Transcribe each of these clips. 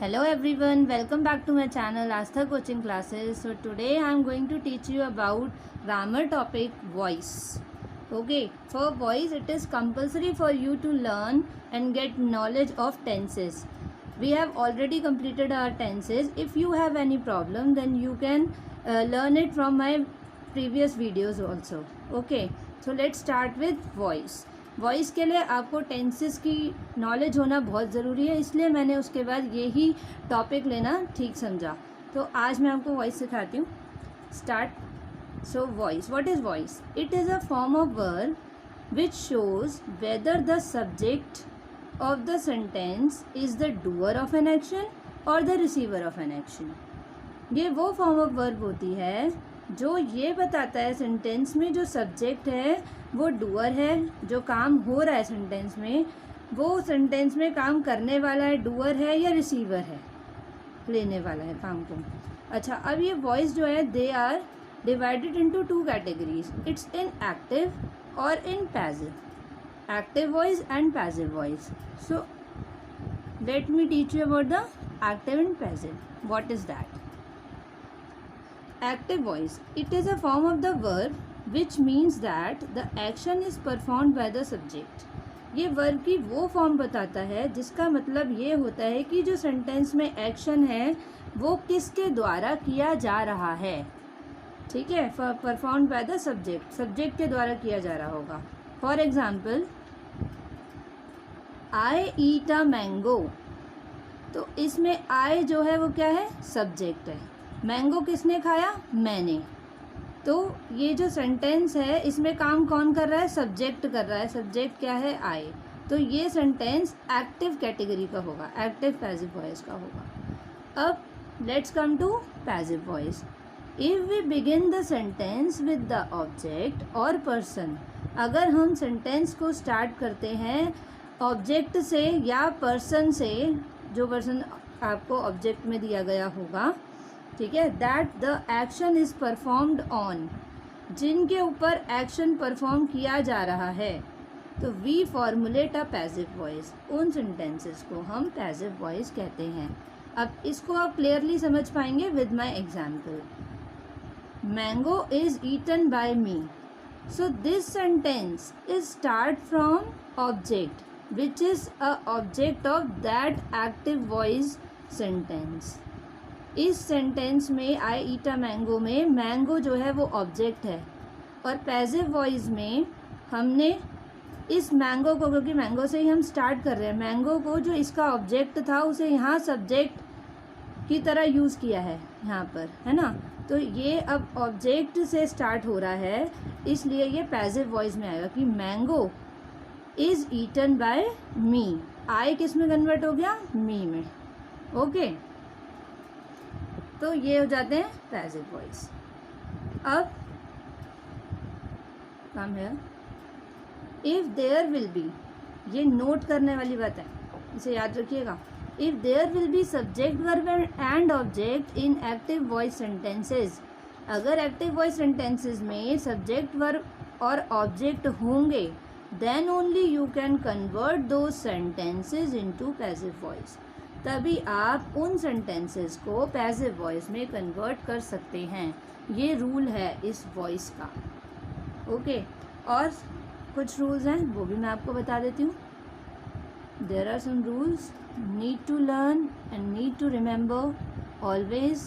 Hello everyone, welcome back to my channel Astha Coaching Classes. So today I am going to teach you about grammar topic voice. Okay, for voice it is compulsory for you to learn and get knowledge of tenses. We have already completed our tenses. If you have any problem then you can learn it from my previous videos also. Okay, so let's start with voice. Voice के लिए आपको tenses की knowledge होना बहुत ज़रूरी है, इसलिए मैंने उसके बाद यही टॉपिक लेना ठीक समझा. तो आज मैं आपको वॉइस सिखाती हूँ. Start. So voice, what is voice? It is a form of verb which shows whether the subject of the sentence is the doer of an action और the receiver of an action. ये वो form of verb होती है जो ये बताता है sentence में जो सब्जेक्ट है वो डूअर है, जो काम हो रहा है सेंटेंस में वो सेंटेंस में काम करने वाला है, डूअर है या रिसीवर है, लेने वाला है काम को. अच्छा, अब ये वॉइस जो है they are divided into two categories. It's in active और in passive. Active voice and passive voice. So let me teach you about the active and passive. What is that? Active voice. It is a form of the verb which means that the action is performed by the subject. ये verb की वो form बताता है जिसका मतलब ये होता है कि जो सेंटेंस में एक्शन है वो किसके द्वारा किया जा रहा है. ठीक है, performed by the subject, subject के द्वारा किया जा रहा होगा. For example, I eat a mango. तो इसमें आई जो है वो क्या है? सब्जेक्ट है. मैंगो किसने खाया? मैंने. तो ये जो सेंटेंस है इसमें काम कौन कर रहा है? सब्जेक्ट कर रहा है. सब्जेक्ट क्या है? आई. तो ये सेंटेंस एक्टिव कैटेगरी का होगा, एक्टिव पैसिव वॉइस का होगा. अब let's come to passive voice. If we begin the sentence with the object और पर्सन, अगर हम सेंटेंस को स्टार्ट करते हैं ऑब्जेक्ट से या पर्सन से, जो पर्सन आपको ऑब्जेक्ट में दिया गया होगा, ठीक है, that the action is performed on, जिनके ऊपर एक्शन परफॉर्म किया जा रहा है, तो we formulate a passive voice. उन सेंटेंसेस को हम पैसिव वॉइस कहते हैं. अब इसको आप क्लियरली समझ पाएंगे with my example. Mango is eaten by me. So this sentence is start from object which is a object of that active voice sentence. इस सेंटेंस में आई ईट अ मैंगो में मैंगो जो है वो object है, और passive voice में हमने इस मैंगो को, क्योंकि मैंगो से ही हम स्टार्ट कर रहे हैं, मैंगो को जो इसका ऑब्जेक्ट था उसे यहाँ सब्जेक्ट की तरह यूज़ किया है यहाँ पर, है ना. तो ये अब ऑब्जेक्ट से स्टार्ट हो रहा है, इसलिए ये पैसिव वॉइस में आएगा कि मैंगो इज़ ईटन बाय मी. आई किस में कन्वर्ट हो गया? मी में. ओके, तो ये हो जाते हैं पैसिव वॉइस. अब कम है, इफ़ देयर विल बी, ये नोट करने वाली बात है, इसे याद रखिएगा. If there will be subject verb and object in active voice sentences, अगर एक्टिव वॉइस सेंटेंसेस में सब्जेक्ट वर्ब और ऑब्जेक्ट होंगे, then only you can convert those sentences into passive voice. तभी आप उन सेंटेंसेस को पैसिव वॉइस में convert कर सकते हैं. ये रूल है इस वॉइस का. ओके, और कुछ रूल्स हैं वो भी मैं आपको बता देती हूँ. There are some rules need to learn and need to remember always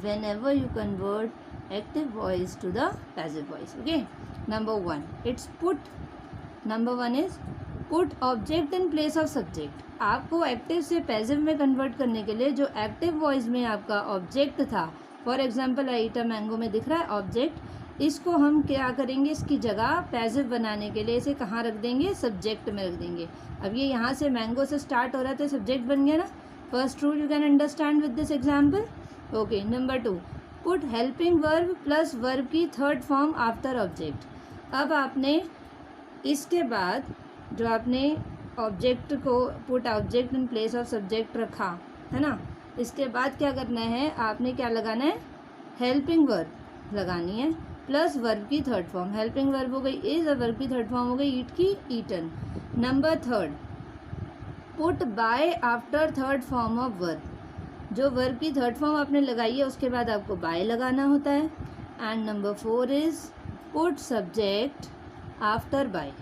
whenever you convert active voice to the passive voice. Okay, number one, it's put. Number one is put object in place of subject. आपको active से passive में convert करने के लिए जो active voice में आपका object था, for example I eat a mango में दिख रहा है ऑब्जेक्ट, इसको हम क्या करेंगे, इसकी जगह पैसिव बनाने के लिए इसे कहाँ रख देंगे? सब्जेक्ट में रख देंगे. अब ये यहाँ से मैंगो से स्टार्ट हो रहा था, सब्जेक्ट बन गया ना. First rule you can understand with this example. Okay, number two, put helping verb plus verb की थर्ड फॉर्म आफ्टर ऑब्जेक्ट. अब आपने इसके बाद जो आपने ऑब्जेक्ट को put object in place of subject रखा है ना, इसके बाद क्या करना है, आपने क्या लगाना है? हेल्पिंग वर्ब लगानी है प्लस वर्ब की थर्ड फॉर्म. हेल्पिंग वर्ब हो गई इज और वर्ब की थर्ड फॉर्म हो गई ईट की eaten. Number third, put by after third form of verb. जो वर्ब की थर्ड फॉर्म आपने लगाई है उसके बाद आपको बाय लगाना होता है। And number 4 is put subject after by.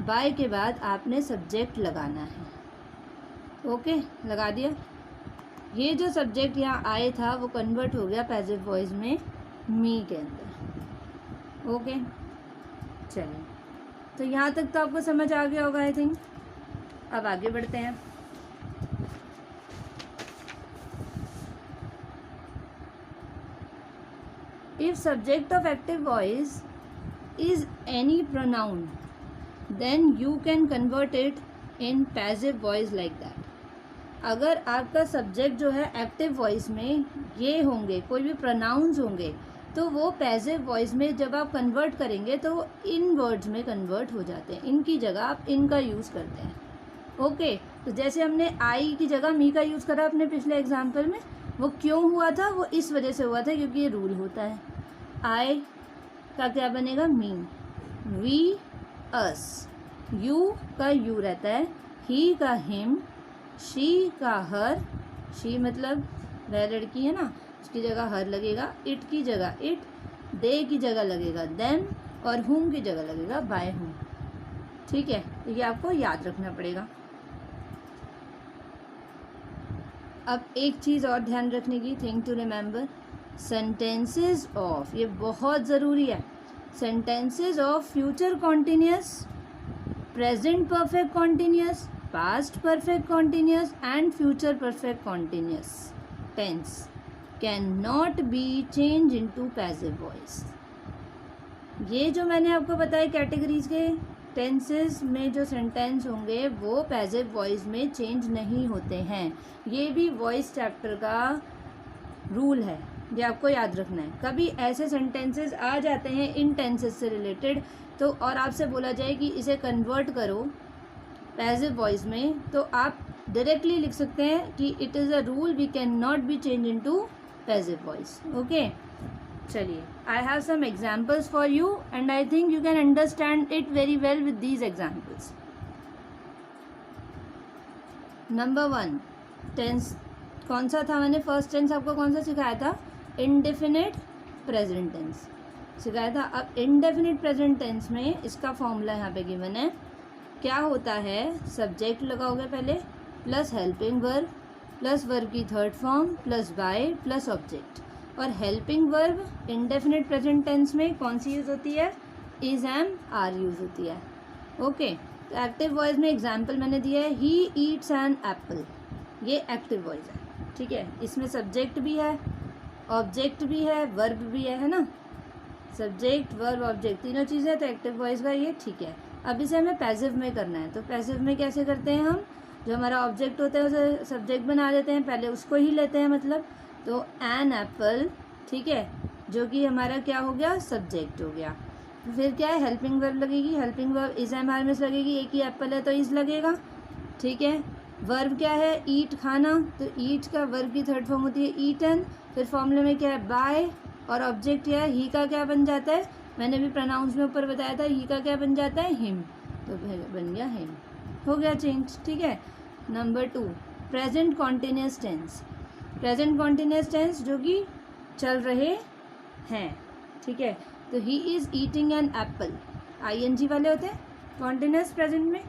By के बाद आपने सब्जेक्ट लगाना है। ओके, लगा दिया। ये जो सब्जेक्ट यहाँ आए था वो कन्वर्ट हो गया पैसिव वॉइस में मी के अंदर। ओके, चलिए, तो यहाँ तक तो आपको समझ आ गया होगा आई थिंक। अब आगे बढ़ते हैं। If subject of active voice is any pronoun, then you can convert it in passive voice like that. अगर आपका सब्जेक्ट जो है एक्टिव वॉइस में ये होंगे, कोई भी प्रोनाउंस होंगे, तो वो पैसिव वॉइस में जब आप कन्वर्ट करेंगे तो इन वर्ड्स में कन्वर्ट हो जाते हैं। इनकी जगह आप इनका यूज़ करते हैं। ओके, तो जैसे हमने आई की जगह मी का यूज़ करा अपने पिछले एग्जाम्पल में, वो क्यों हुआ था? वो इस वजह से हुआ था क्योंकि ये रूल होता है। आई का क्या बनेगा? मी, वी अस, यू का यू रहता है, ही का हिम, शी का हर, शी मतलब वह लड़की है ना, उसकी जगह हर लगेगा, इट की जगह इट, दे की जगह लगेगा देम, और हुम की जगह लगेगा बाय हुम। ठीक है, ये आपको याद रखना पड़ेगा। अब एक चीज़ और ध्यान रखने की, thing to remember, sentences of, ये बहुत ज़रूरी है, sentences of future continuous, present perfect continuous, past perfect continuous and future perfect continuous tense can not be change into passive voice. ये जो मैंने आपको बताया कैटेगरीज के टेंसेस में जो सेंटेंस होंगे वो पैसिव वॉइस में चेंज नहीं होते हैं। ये भी वॉइस चैप्टर का रूल है, ये आपको याद रखना है। कभी ऐसे सेंटेंसेस आ जाते हैं इन टेंसेस से रिलेटेड तो, और आपसे बोला जाए कि इसे कन्वर्ट करो पैसिव वॉइस में, तो आप डायरेक्टली लिख सकते हैं कि it is a rule, we can not be change into passive voice. Okay, चलिए, I have some examples for you and I think you can understand it very well with these examples. Number 1 tense कौन सा था? मैंने first tense आपको कौन सा सिखाया था? इंडेफिनिट प्रेजेंट टेंस सिखाया था। अब इंडेफिनिट प्रेजेंट टेंस में इसका फॉर्मूला यहाँ पे गिवन है। क्या होता है? सब्जेक्ट लगाओगे पहले, plus helping verb, plus verb की third form, plus by, plus object. और helping verb indefinite present tense में कौन सी यूज़ होती है? इज, एम, आर यूज़ होती है। ओके, तो एक्टिव वॉइस में एग्जाम्पल मैंने दिया है, ही ईट्स एन एप्पल, ये एक्टिव वॉइस है। ठीक है, इसमें सब्जेक्ट भी है, ऑब्जेक्ट भी है, वर्ब भी है ना, सब्जेक्ट वर्ब ऑब्जेक्ट तीनों चीज़ें, तो एक्टिव वॉइस का ये ठीक है। अब इसे हमें पैसिव में करना है, तो पैसिव में कैसे करते हैं हम? जो हमारा ऑब्जेक्ट होता है उसे सब्जेक्ट बना देते हैं, पहले उसको ही लेते हैं मतलब, तो एन एप्पल, ठीक है, जो कि हमारा क्या हो गया? सब्जेक्ट हो गया। फिर क्या है? हेल्पिंग वर्ब लगेगी, helping verb is, am, are में से लगेगी, एक ही एप्पल है तो इज लगेगा। ठीक है, वर्ब क्या है? ईट, खाना, तो ईट का वर्ब की थर्ड फॉर्म होती है ईटन। फिर फॉर्मूले में क्या है? बाय, और ऑब्जेक्ट क्या है? ही का क्या बन जाता है? मैंने भी प्रोनाउंस में ऊपर बताया था, ही का क्या बन जाता है? हिम, तो बन गया हिम, हो गया चेंज। ठीक है, number 2 present continuous tense, present continuous tense जो कि चल रहे हैं। ठीक है, तो he is eating an apple, ING वाले होते हैं कॉन्टिन्यूस प्रेजेंट में,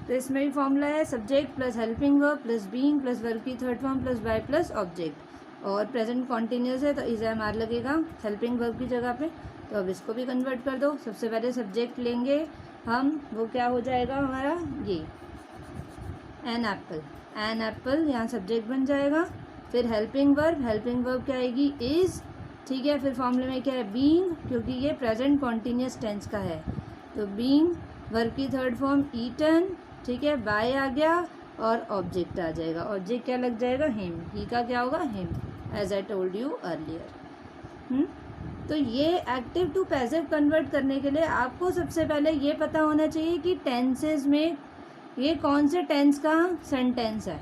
तो इसमें भी फॉर्मूला है subject plus helping verb plus being plus verb की third form plus by plus object, और प्रेजेंट कॉन्टिन्यूस है तो इज, एम, आर लगेगा हेल्पिंग वर्ब की जगह पे। तो अब इसको भी कन्वर्ट कर दो। सबसे पहले सब्जेक्ट लेंगे हम, वो क्या हो जाएगा हमारा? ये एन एप्पल, एन एप्पल यहाँ सब्जेक्ट बन जाएगा। फिर हेल्पिंग वर्ब क्या आएगी? इज़, ठीक है। फिर फॉर्मूले में क्या है? बीइंग, क्योंकि ये प्रेजेंट कॉन्टिन्यूस टेंस का है, तो बीइंग, वर्ब की थर्ड फॉर्म ईटन, ठीक है, बाय आ गया और ऑब्जेक्ट आ जाएगा। ऑब्जेक्ट क्या लग जाएगा? हिम, ही का क्या होगा? Him, as I told you earlier. तो ये एक्टिव टू पैसिव कन्वर्ट करने के लिए आपको सबसे पहले ये पता होना चाहिए कि टेंसेस में ये कौन से टेंस का सेंटेंस है।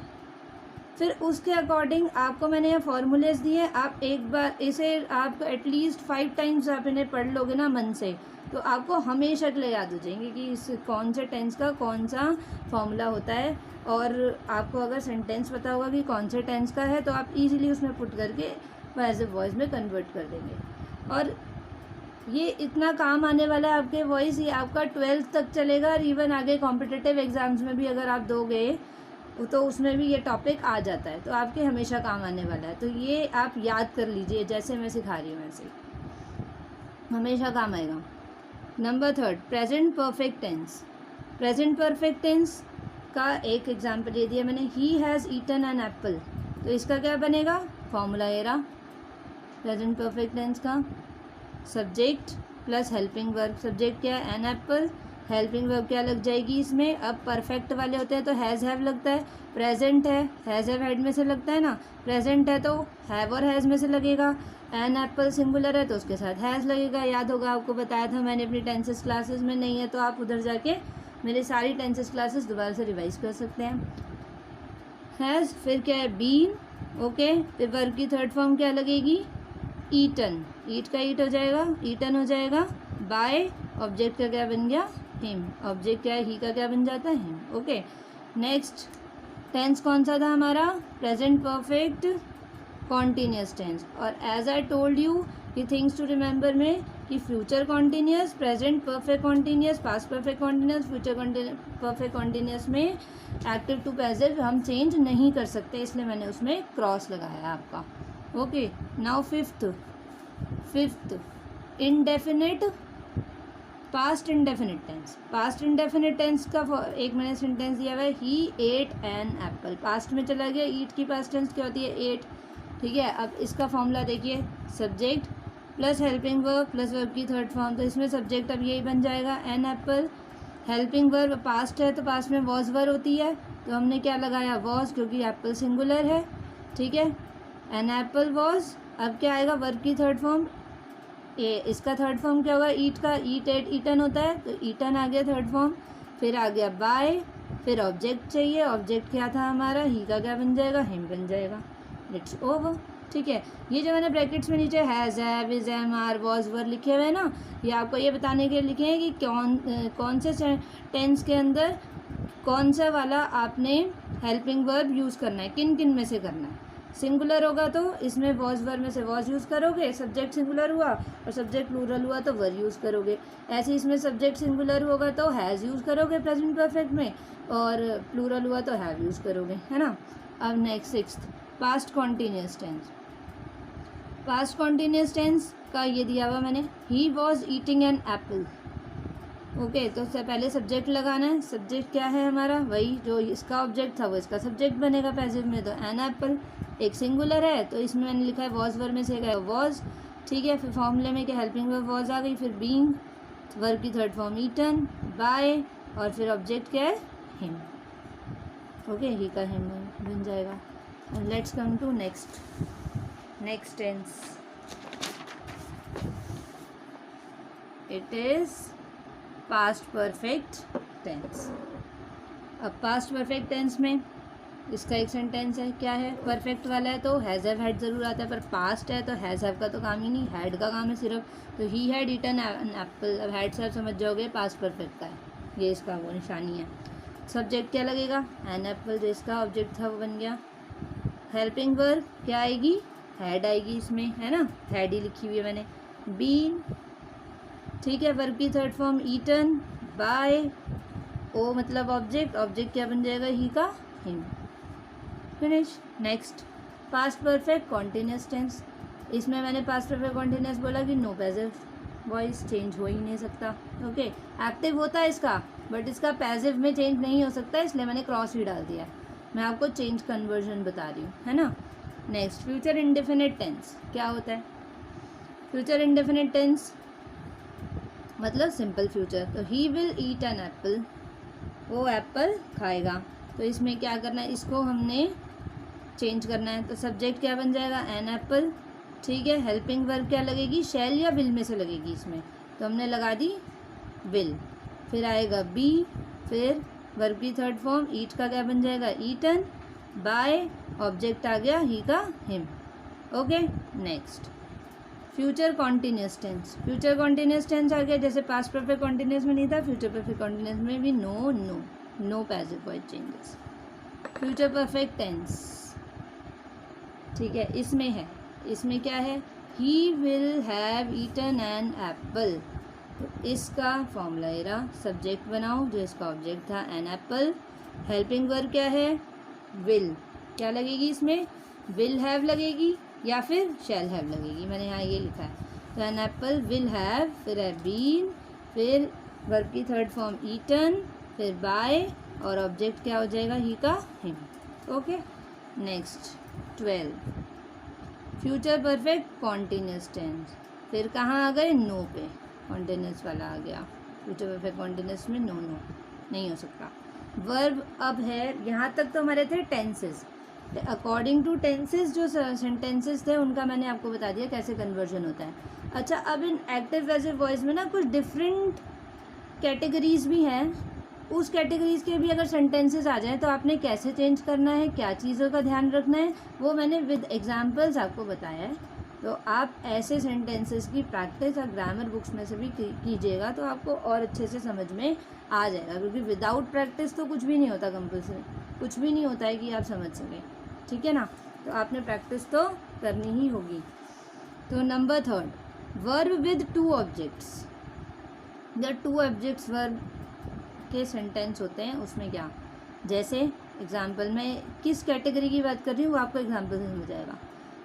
फिर उसके अकॉर्डिंग आपको मैंने ये फॉर्मूलेज दिए, आप एक बार इसे आप एटलीस्ट 5 टाइम्स आप इन्हें पढ़ लोगे ना मन से, तो आपको हमेशा के लिए याद हो जाएंगे कि इस कौन से टेंस का कौन सा फॉर्मूला होता है। और आपको अगर सेंटेंस पता होगा कि कौन से टेंस का है तो आप इजीली उसमें पुट करके पैसिव वॉइस में कन्वर्ट कर देंगे। और ये इतना काम आने वाला है आपके वॉइस, ये आपका 12th तक चलेगा। और इवन आगे कॉम्पिटिटिव एग्ज़ाम्स में भी अगर आप दोगे तो उसमें भी ये टॉपिक आ जाता है, तो आपके हमेशा काम आने वाला है। तो ये आप याद कर लीजिए, जैसे मैं सिखा रही हूँ वैसे हमेशा काम आएगा। Number 3, present perfect tense. Present perfect tense का एक एग्जाम्पल दे दिया मैंने, he has eaten an apple. तो इसका क्या बनेगा, फॉर्मूला ये रहा प्रेजेंट परफेक्ट टेंस का, subject plus helping verb. Subject क्या है, एन एप्पल, हेल्पिंग वर्ब क्या लग जाएगी इसमें। अब परफेक्ट वाले होते हैं तो हैज़ हैव लगता है, प्रेजेंट है हैज़ हैव हैड में से लगता है ना, प्रेजेंट है तो हैव और हैज़ में से लगेगा। एन एप्पल सिंगुलर है तो उसके साथ हैज़ लगेगा। याद होगा, आपको बताया था मैंने अपनी टेंसेस क्लासेस में, नहीं है तो आप उधर जाके मेरी सारी टेंसेस क्लासेस दोबारा से रिवाइज कर सकते हैं। हैज़, फिर क्या है, बीन, ओके। फिर वर्ब की थर्ड फॉर्म क्या लगेगी, ईटन, ईट का ईट हो जाएगा, ईटन हो जाएगा। बाय, ऑब्जेक्ट का क्या बन गया, हिम, ऑब्जेक्ट क्या है, ही का क्या बन जाता है, हिम, ओके। नेक्स्ट टेंस कौन सा था हमारा, प्रेजेंट परफेक्ट कॉन्टीन्यूस टेंस। और एज आई टोल्ड यू कि थिंग्स टू रिमेंबर में कि future continuous, present perfect continuous, past perfect continuous, future perfect continuous में एक्टिव टू पैसिव हम चेंज नहीं कर सकते, इसलिए मैंने उसमें क्रॉस लगाया आपका, okay. Now fifth indefinite past indefinite tense. Past indefinite tense का एक मैंने सेंटेंस दिया हुआ है, he ate an apple. Past में चला गया, ईट की पास्ट टेंस क्या होती है, एट, ठीक है। अब इसका फॉर्मूला देखिए, subject plus helping verb plus verb की थर्ड फॉर्म, तो इसमें सब्जेक्ट अब यही बन जाएगा, an apple. Helping verb past है तो पास्ट में वॉज वर्ब होती है, तो हमने क्या लगाया, वॉज, क्योंकि एप्पल सिंगुलर है, ठीक है। एन एप्पल वॉज, अब क्या आएगा, वर्ब की थर्ड फॉर्म, इसका थर्ड फॉर्म क्या होगा, ईट का, ईट एट ईटन होता है, तो ईटन आ गया थर्ड फॉर्म। फिर आ गया बाय, फिर ऑब्जेक्ट चाहिए, ऑब्जेक्ट क्या था हमारा, ही का क्या बन जाएगा, हिम बन जाएगा। इट्स ओवर, ठीक है। ये जो मैंने ब्रैकेट्स में नीचे has, have, is, am, are, was, were लिखे हुए हैं ना, ये आपको ये बताने के लिए लिखे हैं कि कौन से टेंस के अंदर कौन सा वाला आपने हेल्पिंग वर्ब यूज़ करना है, किन किन में से करना है। सिंगुलर होगा तो इसमें वॉज वर्ब में से वॉज यूज़ करोगे, सब्जेक्ट सिंगुलर हुआ और सब्जेक्ट प्लूरल हुआ तो वर यूज़ करोगे। ऐसे इसमें सब्जेक्ट सिंगुलर होगा तो हैज़ यूज़ करोगे प्रेजेंट परफेक्ट में, और प्लूरल हुआ तो हैव यूज़ करोगे, है ना। अब next sixth, past continuous tense. Past continuous tense का ये दिया हुआ मैंने, he was eating an apple, okay. तो उससे पहले सब्जेक्ट लगाना है, सब्जेक्ट क्या है हमारा, वही जो इसका ऑब्जेक्ट था वो इसका सब्जेक्ट बनेगा पैसिव में, तो एन एप्पल एक सिंगुलर है तो इसमें मैंने लिखा है वॉज वर्ब में से गया वॉज, ठीक है। फिर फॉर्मूले में क्या, हेल्पिंग वर्ब वॉज आ गई, फिर बीइंग, वर्ब की थर्ड फॉर्म ईटन, बाय, और फिर ऑब्जेक्ट क्या है, हिम, ओके, ही का हिम बन जाएगा। And let's come to next tense, it is past perfect tense. अब पास्ट परफेक्ट टेंस में इसका एक सेंटेंस है, क्या है, परफेक्ट वाला है तो हैज़ हैव हैड ज़रूर आता है, पर पास्ट है तो हैज़ हैव का तो काम ही नहीं, हैड का काम है सिर्फ, तो he had eaten an apple. अब हैड से आप समझ जाओगे पास्ट परफेक्ट का है, ये इसका वो निशानी है। सब्जेक्ट क्या लगेगा, एन एप्पल, जो इसका ऑब्जेक्ट था वो बन गया। हेल्पिंग वर्ब क्या आएगी, हैड आएगी इसमें, है ना, हैड ही लिखी हुई है मैंने। बीन, ठीक है। वर्ब की third form eaten, by, O मतलब ऑब्जेक्ट, ऑब्जेक्ट क्या बन जाएगा, ही का him, finish. Next, past perfect continuous tense. इसमें मैंने पास्ट परफेक्ट कॉन्टीन्यूस बोला कि नो पैसिव वॉइस चेंज हो ही नहीं सकता, ओके। एक्टिव होता है इसका, बट इसका पैसिव में चेंज नहीं हो सकता, इसलिए मैंने क्रॉस ही डाल दिया। मैं आपको चेंज कन्वर्जन बता रही हूँ, है ना। नेक्स्ट, फ्यूचर इंडेफिनिट टेंस क्या होता है। फ्यूचर इंडेफिनिट टेंस मतलब सिंपल फ्यूचर, तो he will eat an apple, वो एप्पल खाएगा। तो इसमें क्या करना है, इसको हमने चेंज करना है, तो सब्जेक्ट क्या बन जाएगा, एन एप्पल, ठीक है। हेल्पिंग वर्ब क्या लगेगी, शैल या विल में से लगेगी इसमें, तो हमने लगा दी विल। फिर आएगा बी, फिर वर्ब की थर्ड फॉर्म ईट का क्या बन जाएगा, ईटन, बाय ऑब्जेक्ट आ गया ही का him. Okay next future continuous tense. Future continuous tense आ गया, जैसे पास्ट परफेक्ट कॉन्टिन्यूस में नहीं था, फ्यूचर परफेक्ट कॉन्टिन्यूस में भी no passive voice changes. Future perfect tense ठीक है, इसमें इसमें क्या है, he will have eaten an apple. तो इसका फॉर्मूला ये रहा, सब्जेक्ट बनाओ जो इसका ऑब्जेक्ट था एन एप्पल, हेल्पिंग वर्ब क्या है विल, क्या लगेगी इसमें विल हैव लगेगी या फिर शैल हैव लगेगी, मैंने यहाँ ये लिखा है। तो एन एप्पल विल हैव, फिर हैव बीन, फिर वर्ब की थर्ड फॉर्म ईटन, फिर बाय और ऑब्जेक्ट क्या हो जाएगा ही का him. Okay next 12 future perfect continuous tense. फिर कहाँ आ गए, नो पे, कॉन्टिन्यूस वाला आ गया। फ्यूचर परफेक्ट कॉन्टिन्यूस में नो नहीं हो सकता। वर्ब अब है, यहाँ तक तो हमारे थे टेंसेस। अकॉर्डिंग टू टेंसेस जो सेंटेंसेस थे उनका मैंने आपको बता दिया कैसे कन्वर्जन होता है। अच्छा, अब इन एक्टिव पैसिव वॉइस में ना कुछ डिफरेंट कैटेगरीज भी हैं, उस कैटेगरीज के भी अगर सेंटेंसेस आ जाएं तो आपने कैसे चेंज करना है, क्या चीज़ों का ध्यान रखना है, वो मैंने विद एग्जांपल्स आपको बताया है। तो आप ऐसे सेंटेंसेस की प्रैक्टिस आप ग्रामर बुक्स में से भी कीजिएगा तो आपको और अच्छे से समझ में आ जाएगा, क्योंकि विदाउट प्रैक्टिस तो कुछ भी नहीं होता, कंपल्सरी कुछ भी नहीं होता है कि आप समझ सकें, ठीक है ना। तो आपने प्रैक्टिस तो करनी ही होगी। तो नंबर 3 वर्ब विद 2 ऑब्जेक्ट्स। जब 2 ऑब्जेक्ट्स वर्ब के सेंटेंस होते हैं उसमें क्या, जैसे एग्जाम्पल में किस कैटेगरी की बात कर रही हूँ वो आपको एग्जाम्पल से समझ आएगा।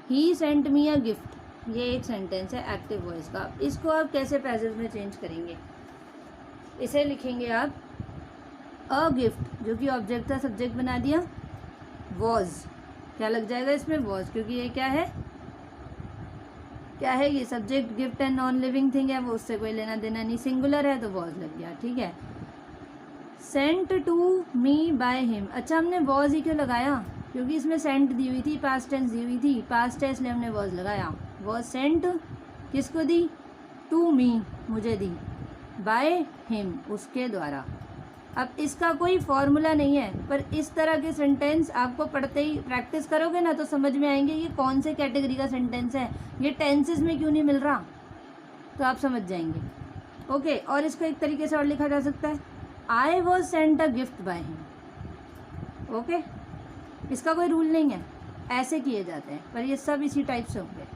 ही सेंट मी अ गिफ्ट, ये एक सेंटेंस है एक्टिव वॉइस का। इसको आप कैसे पैसिव में चेंज करेंगे, इसे लिखेंगे आप अ गिफ्ट, जो कि ऑब्जेक्ट था सब्जेक्ट बना दिया, वॉज क्या लग जाएगा इसमें वॉज, क्योंकि ये क्या है ये subject gift and non living thing है, वो उससे कोई लेना देना नहीं, सिंगुलर है तो वॉज लग गया, ठीक है। Sent to me by him, अच्छा हमने वॉज ही क्यों लगाया, क्योंकि इसमें सेंट दी हुई थी, पास्ट टेंस दी हुई थी, पास्ट है इसलिए हमने वॉज लगाया। वॉज सेंट किसको दी, टू मी मुझे दी, बाय हिम उसके द्वारा। अब इसका कोई फॉर्मूला नहीं है, पर इस तरह के सेंटेंस आपको पढ़ते ही प्रैक्टिस करोगे ना तो समझ में आएंगे ये कौन से कैटेगरी का सेंटेंस है, ये टेंसेस में क्यों नहीं मिल रहा, तो आप समझ जाएंगे। ओके, और इसको एक तरीके से और लिखा जा सकता है, I was sent a gift by him. Okay, इसका कोई रूल नहीं है, ऐसे किए जाते हैं, पर ये सब इसी टाइप से होंगे।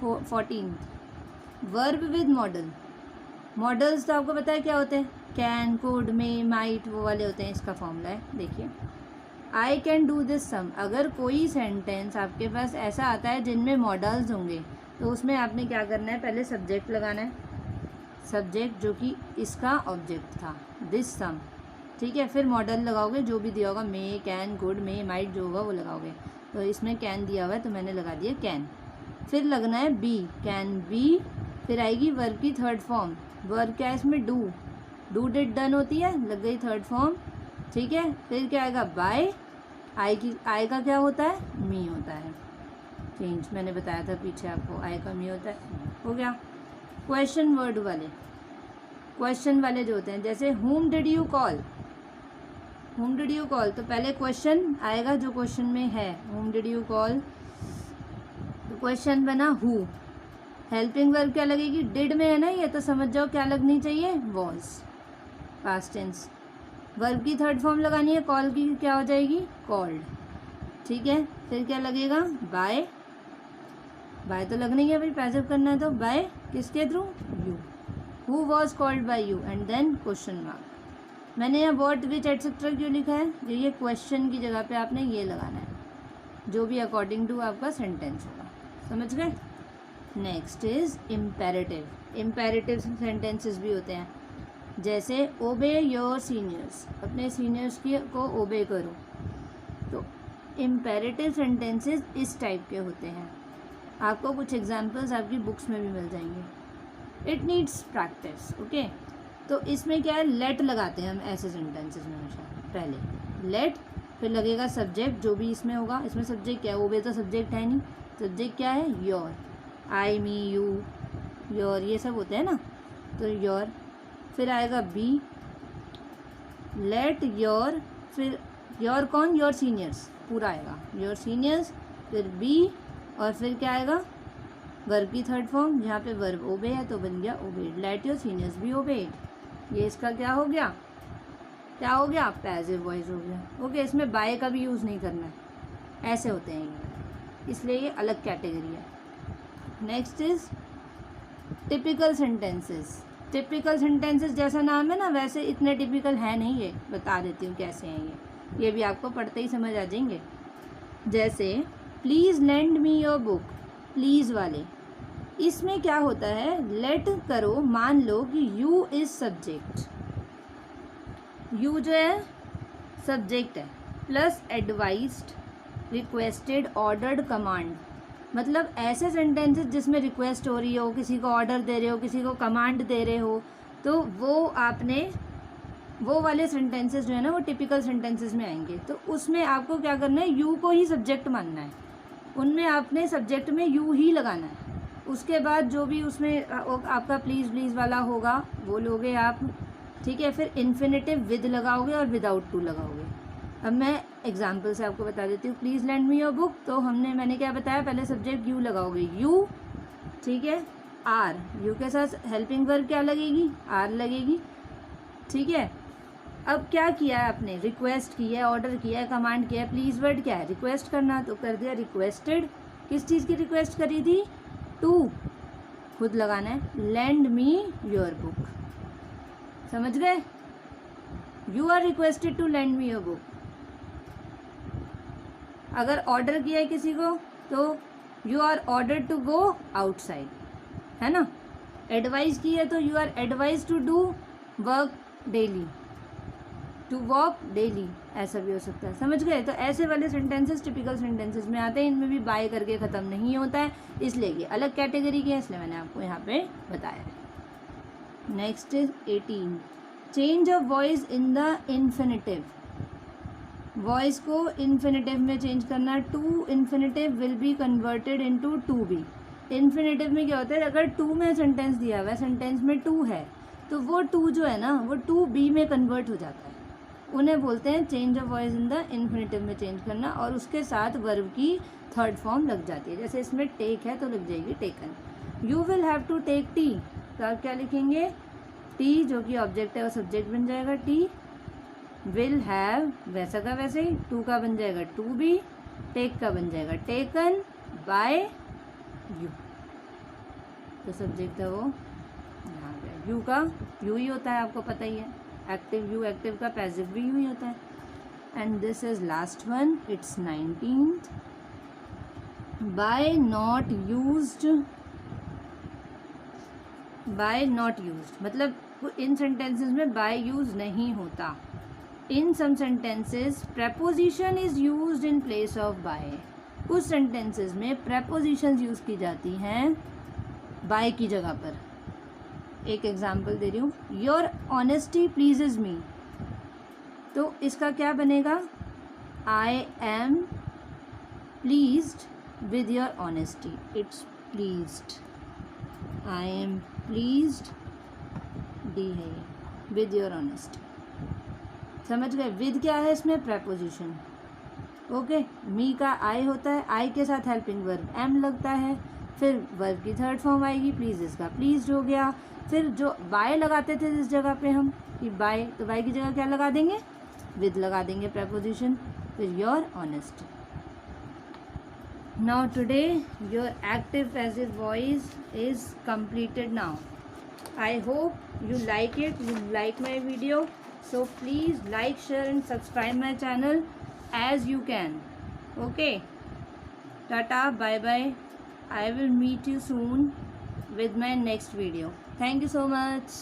14 वर्ब विद मॉडल। मॉडल्स तो आपको पता है क्या होते हैं, कैन, कुड, मे, माइट, वो वाले होते हैं। इसका फॉर्मूला है, देखिए आई कैन डू दिस सम। अगर कोई सेंटेंस आपके पास ऐसा आता है जिनमें मॉडल्स होंगे तो उसमें आपने क्या करना है, पहले सब्जेक्ट लगाना है, सब्जेक्ट जो कि इसका ऑब्जेक्ट था, दिस सम, ठीक है। फिर मॉडल लगाओगे जो भी दिया होगा, मे, कैन, कुड, मे, माइट जो होगा वो लगाओगे। तो इसमें कैन दिया हुआ है तो मैंने लगा दिया कैन। फिर लगना है बी, कैन बी। फिर आएगी वर्ब की थर्ड फॉर्म, वर्ब क्या है इसमें, डू डिड डन होती है, लग गई थर्ड फॉर्म, ठीक है। फिर क्या आएगा, बाय, आई का क्या होता है, मी होता है, चेंज मैंने बताया था पीछे आपको, आई का मी होता है, हो गया। क्वेश्चन वर्ड वाले, क्वेश्चन वाले जो होते हैं, जैसे हुम डिड यू कॉल, हुम डिड यू कॉल, तो पहले क्वेश्चन आएगा जो क्वेश्चन में है, हुम डिड यू कॉल, तो क्वेश्चन बना हु। हेल्पिंग वर्ब क्या लगेगी, डिड में है ना ये, तो समझ जाओ क्या लगनी चाहिए, वॉज, पास्ट टेंस। वर्ब की थर्ड फॉर्म लगानी है, कॉल की क्या हो जाएगी, कॉल्ड, ठीक है। फिर क्या लगेगा, बाय, बाय तो लगनी है भाई, पैसिव करना है तो बाय किसके थ्रू, you, who was called by you, and then question mark. मैंने यहाँ वॉट, विच, एटसेट्रा क्यों लिखा है, ये क्वेश्चन की जगह पे आपने ये लगाना है, जो भी अकॉर्डिंग टू आपका सेंटेंस होगा, समझ गए। Next is imperative. Imperative sentences भी होते हैं, जैसे ओबे योर सीनियर्स, अपने सीनियर्स की को ओबे करो। तो इम्पेरेटिव सेंटेंसेस इस टाइप के होते हैं, आपको कुछ एग्जांपल्स आपकी बुक्स में भी मिल जाएंगे। It needs practice, okay. तो इसमें क्या है, लेट लगाते हैं हम ऐसे सेंटेंसेस में हमेशा, पहले लेट, फिर लगेगा सब्जेक्ट जो भी इसमें होगा, इसमें सब्जेक्ट क्या है, ओबे तो सब्जेक्ट है नहीं, सब्जेक्ट क्या है, your, I, me, you, your, ये सब होते हैं ना, तो योर। फिर आएगा बी, लेट योर, फिर योर कौन, योर सीनियर्स पूरा आएगा, योर सीनियर्स, फिर बी और फिर क्या आएगा, वर्ब की थर्ड फॉर्म, जहाँ पे वर्ब ओबे है तो बन गया obeyed, let your seniors be obeyed. ये इसका क्या हो गया, क्या हो गया, पैसिव वॉइस हो गया। ओके, इसमें बाय का भी यूज़ नहीं करना है, ऐसे होते हैं ये, इसलिए ये अलग कैटेगरी है। Next is typical sentences. Typical sentences जैसा नाम है ना वैसे इतने टिपिकल है नहीं, ये बता देती हूँ कैसे हैं ये भी आपको पढ़ते ही समझ आ जाएंगे। जैसे please land me your book, please वाले, इसमें क्या होता है, लेट करो, मान लो कि यू इज सब्जेक्ट, यू जो है सब्जेक्ट है, plus advised, requested, ordered, command, मतलब ऐसे सेंटेंसेस जिसमें रिक्वेस्ट हो रही हो, किसी को ऑर्डर दे रहे हो, किसी को कमांड दे रहे हो, तो वो आपने वो वाले सेंटेंसेस जो है ना वो टिपिकल सेंटेंसेस में आएंगे। तो उसमें आपको क्या करना है, यू को ही सब्जेक्ट मानना है, उनमें आपने सब्जेक्ट में यू ही लगाना है। उसके बाद जो भी उसमें आपका प्लीज़ प्लीज़ वाला होगा वो लोगे आप, ठीक है। फिर इन्फिनेटिव विद लगाओगे और विदाउट टू लगाओगे। अब मैं एग्जाम्पल से आपको बता देती हूँ। Please land me your book, तो मैंने क्या बताया, पहले सब्जेक्ट यू लगाओगे, यू, ठीक है। आर, यू के साथ हेल्पिंग वर्ब क्या लगेगी, आर लगेगी, ठीक है। अब क्या किया है आपने, रिक्वेस्ट की है, ऑर्डर किया है, कमांड किया है। प्लीज़ वर्ड क्या है, रिक्वेस्ट करना, तो कर दिया रिक्वेस्टेड। किस चीज़ की रिक्वेस्ट करी थी, टू, खुद लगाना है, लेंड मी योर बुक, समझ गए, you are requested to lend me your book. अगर ऑर्डर किया है किसी को तो you are order to go outside, है ना। एडवाइस की है तो you are advise to do work daily, to walk daily, ऐसा भी हो सकता है, समझ गए। तो ऐसे वाले सेंटेंसेस टिपिकल सेंटेंसेस में आते हैं, इनमें भी बाय करके ख़त्म नहीं होता है, इसलिए ये अलग कैटेगरी के हैं, इसलिए मैंने आपको यहाँ पे बताया है। Next is 18, change of voice in the infinitive. Voice को इन्फिनेटिव में चेंज करना, to infinitive will be converted into to be. Infinitive में क्या होता है, अगर टू में सेंटेंस दिया हुआ है, सेंटेंस में टू है, तो वो टू जो है ना वो टू बी में कन्वर्ट हो जाता है, उन्हें बोलते हैं change of voice in the infinitive में चेंज करना, और उसके साथ वर्ब की थर्ड फॉर्म लग जाती है। जैसे इसमें टेक है तो लग जाएगी taken. You will have to take tea, तो आप क्या लिखेंगे, टी जो कि ऑब्जेक्ट है वो सब्जेक्ट बन जाएगा, टी, विल हैव वैसा का वैसे ही, टू का बन जाएगा टू बी, टेक का बन जाएगा टेकन बाय यू, तो सब्जेक्ट है वो यहाँ पे, यू का यू ही होता है, आपको पता ही है, एक्टिव यू, एक्टिव का पैसिव भी यू ही होता है। And this is last one, it's 19th, by not used, by not used मतलब इन सेंटेंसेस में बाय यूज नहीं होता। In some sentences preposition is used in place of by, कुछ सेंटेंसेस में prepositions यूज की जाती हैं बाय की जगह पर। एक एग्जाम्पल दे रही हूँ, योर ऑनेस्टी प्लीजेज मी, तो इसका क्या बनेगा, I am pleased with your honesty, it's pleased, I am pleased, D है ये, विद योर ऑनेस्टी, समझ गए। विद क्या है इसमें, preposition, ओके। मी का आई होता है, आई के साथ हेल्पिंग वर्ब एम लगता है, फिर वर्ब की थर्ड फॉर्म आएगी, प्लीज इसका प्लीज्ड हो गया। फिर जो बाय लगाते थे जिस जगह पे हम कि बाय, तो बाय की जगह क्या लगा देंगे, विद लगा देंगे preposition, फिर your honesty. Now today your active passive voice is completed now. I hope you like it, you like my video, so please like, share and subscribe my channel as you can. Okay, tata, bye bye. I will meet you soon with my next video. Thank you so much.